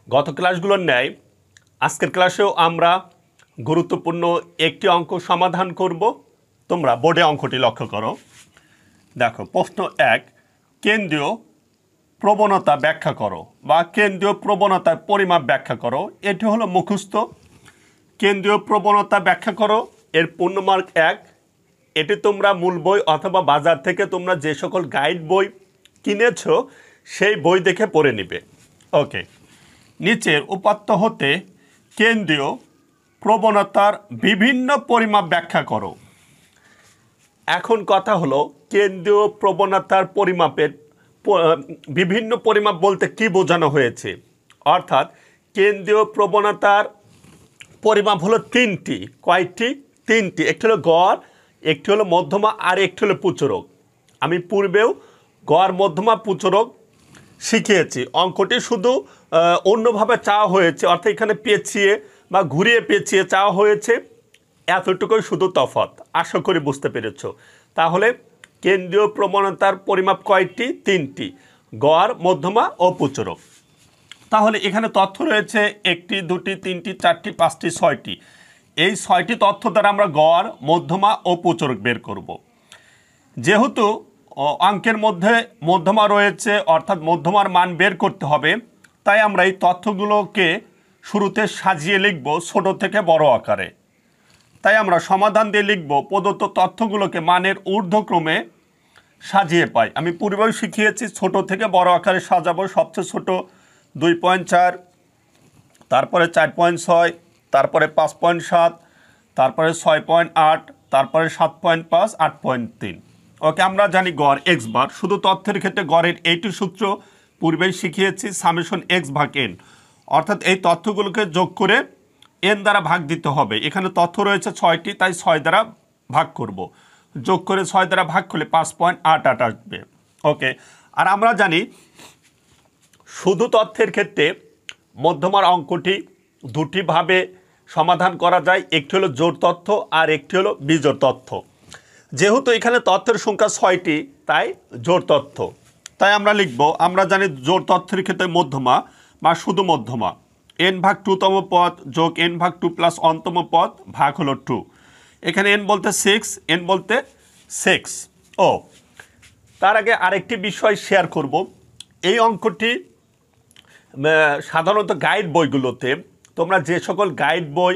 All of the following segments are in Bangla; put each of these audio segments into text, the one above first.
গত ক্লাসগুলোর ন্যায় আজকের ক্লাসেও আমরা গুরুত্বপূর্ণ একটি অঙ্ক সমাধান করব। তোমরা বোর্ডে অঙ্কটি লক্ষ্য করো। দেখো, প্রশ্ন 1, কেন্দ্রীয় প্রবণতা ব্যাখ্যা করো বা কেন্দ্রীয় প্রবণতার পরিমাপ ব্যাখ্যা করো। এটি হলো মুখস্থ। কেন্দ্রীয় প্রবণতা ব্যাখ্যা করো এর পূর্ণমার্ক 1। এটি তোমরা মূল বই অথবা বাজার থেকে তোমরা যে সকল গাইড বই কিনেছো সেই বই দেখে পড়ে নিবে। ওকে, নিচের উপাত্ত হতে কেন্দ্রীয় প্রবণতার বিভিন্ন পরিমাপ ব্যাখ্যা করো। এখন কথা হলো, কেন্দ্রীয় প্রবণতার পরিমাপের বিভিন্ন পরিমাপ বলতে কি বোঝানো হয়েছে। অর্থাৎ কেন্দ্রীয় প্রবণতার পরিমাপ হলো তিনটি। কয়টি? তিনটি। একটি হলো গড়, একটি হলো মধ্যমা, আর একটি হলো প্রচুরক। আমি পূর্বেও গড়, মধ্যমা, প্রচুরক শিখিয়েছি। অঙ্কটি শুধু অন্যভাবে চাওয়া হয়েছে, অর্থাৎ এখানে পেঁচিয়ে বা ঘুরিয়ে পেঁচিয়ে চাওয়া হয়েছে, এতটুকুই শুধু তফাৎ। আশা করি বুঝতে পেরেছ। তাহলে কেন্দ্রীয় প্রবণতার পরিমাপ কয়টি? তিনটি, গড়, মধ্যমা ও প্রচুরক। তাহলে এখানে তথ্য রয়েছে 1টি, 2টি, 3টি, 4টি, 5টি, 6টি। এই 6টি তথ্য দ্বারা আমরা গড়, মধ্যমা ও প্রচুরক বের করব। যেহেতু অঙ্কের মধ্যে মধ্যমা রয়েছে, অর্থাৎ মধ্যমার মান বের করতে হবে, তাই আমরা এই তথ্যগুলোকে শুরুতে সাজিয়ে লিখব ছোট থেকে বড় আকারে। তাই আমরা সমাধান দিয়ে লিখব প্রদত্ত তথ্যগুলোকে মানের ঊর্ধ্বক্রমে সাজিয়ে পাই। আমি পূর্বেও শিখিয়েছি ছোট থেকে বড় আকারে সাজাবো। সবচেয়ে ছোট 2.4, তারপরে 4.6, তারপরে 5.7, তারপরে 6.8, তারপরে 7.5, 8.3। ওকে, আমরা জানি গড় x বার। শুধু তথ্যের ক্ষেত্রে গড়ের এইটি সূত্র পূর্বেই শিখিয়েছি, সামেশন x ভাগ n। অর্থাৎ এই তথ্যগুলোকে যোগ করে n দ্বারা ভাগ দিতে হবে। এখানে তথ্য রয়েছে 6টি, তাই 6 দ্বারা ভাগ করব। যোগ করে 6 দ্বারা ভাগ করলে 5.88 আসবে। ওকে, আর আমরা জানি শুধু তথ্যের ক্ষেত্রে মধ্যমার অঙ্কটি দুটি ভাবে সমাধান করা যায়। একটি হলো জোড় তথ্য আর একটি হলো বিজোড় তথ্য। যেহেতু এখানে তথ্যের সংখ্যা 6টি, তাই জোড় তথ্য। তাই আমরা লিখব, আমরা জানি জোড় তথ্যের ক্ষেত্রে মধ্যমা বা শুধু মধ্যমা n ভাগ 2তম পদ যোগ n ভাগ 2 প্লাস 1তম পদ ভাগ হলো 2। এখানে n বলতে 6, n বলতে 6। ও, তার আগে আরেকটি বিষয় শেয়ার করব। এই অঙ্কটি সাধারণত গাইড বইগুলোতে, তোমরা যে সকল গাইড বই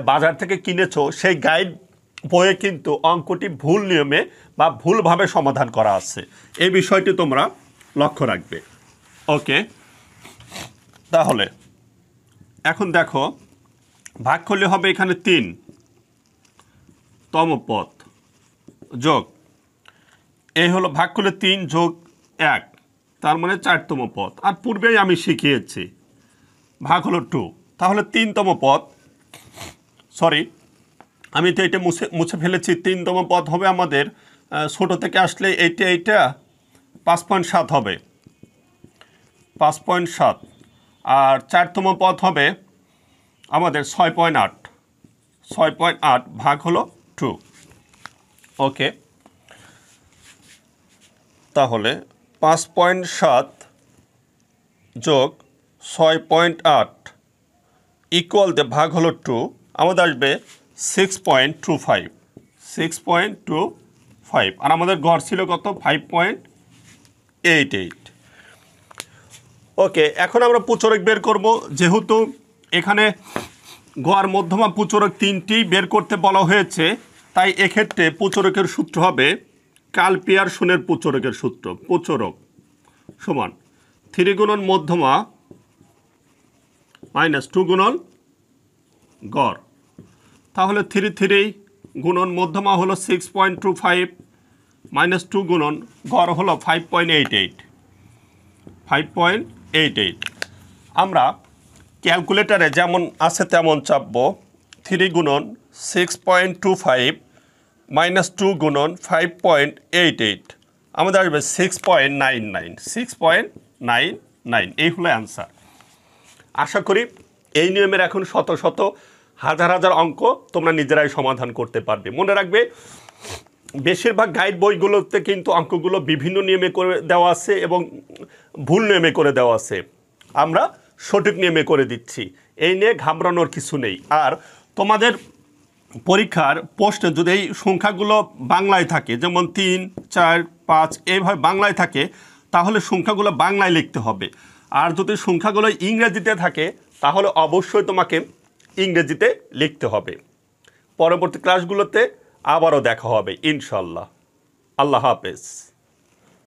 বাজার থেকে কিনেছো সেই গাইড বইয়ে কিন্তু অঙ্কটি ভুল নিয়মে বা ভুলভাবে সমাধান করা আছে। এই বিষয়টি তোমরা লক্ষ্য রাখবে। ওকে, তাহলে এখন দেখো, ভাগ করলে হবে এখানে 3তম পদ যোগ, এই হলো ভাগ করলে 3 যোগ 1, তার মানে 4তম পদ। আর পূর্বেই আমি শিখিয়েছি ভাগ হলো 2। তাহলে 3তম পদ, সরি আমি তো এটা মুছে ফেলেছি। 3তম পদ হবে আমাদের ছোট থেকে আসলে এইটা 5.7 হবে, 5.7। আর 4তম পদ হবে আমাদের 6.8 ভাগ হলো 2। ওকে, তাহলে 5.7 যোগ 6.8 ইকুয়াল দিয়ে ভাগ হলো 2, আমাদের আসবে 6.25। আর আমাদের গড় ছিল কত? 5.88। ওকে, এখন আমরা প্রচুরক বের করব। যেহেতু এখানে গড়, মধ্যমা, প্রচুরক তিনটি বের করতে বলা হয়েছে, তাই এক্ষেত্রে প্রচুরকের সূত্র হবে কাল পিয়ারসনের প্রচুরকের সূত্র। প্রচুরক সমান 3 গুণন মধ্যমা মাইনাস 2 গুণন গড়। তাহলে 3 গুণন মধ্যমা হলো 6.25 মাইনাস 2 গুণন গড় হলো 5.88। আমরা ক্যালকুলেটারে যেমন আছে তেমন চাপবো। 3 গুণন 6.25 মাইনাস 2 গুণন 5.88, আমাদের আসবে 6.99। এই হলো অ্যান্সার। আশা করি এই নিয়মের এখন শত শত হাজার হাজার অঙ্ক তোমরা নিজেরাই সমাধান করতে পারবে। মনে রাখবে, বেশিরভাগ গাইড বইগুলোতে কিন্তু অঙ্কগুলো বিভিন্ন নিয়মে করে দেওয়া আছে এবং ভুল নিয়মে করে দেওয়া আছে। আমরা সঠিক নিয়মে করে দিচ্ছি, এই নিয়ে ঘাবড়ানোর কিছু নেই। আর তোমাদের পরীক্ষার প্রশ্নে যদি এই সংখ্যাগুলো বাংলায় থাকে, যেমন 3, 4, 5 এইভাবে বাংলায় থাকে, তাহলে সংখ্যাগুলো বাংলায় লিখতে হবে। আর যদি সংখ্যাগুলো ইংরেজিতে থাকে তাহলে অবশ্যই তোমাকে ইংরেজিতে লিখতে হবে। পরবর্তী ক্লাসগুলোতে আবারও দেখা হবে ইনশাল্লাহ। আল্লাহ হাফেজ।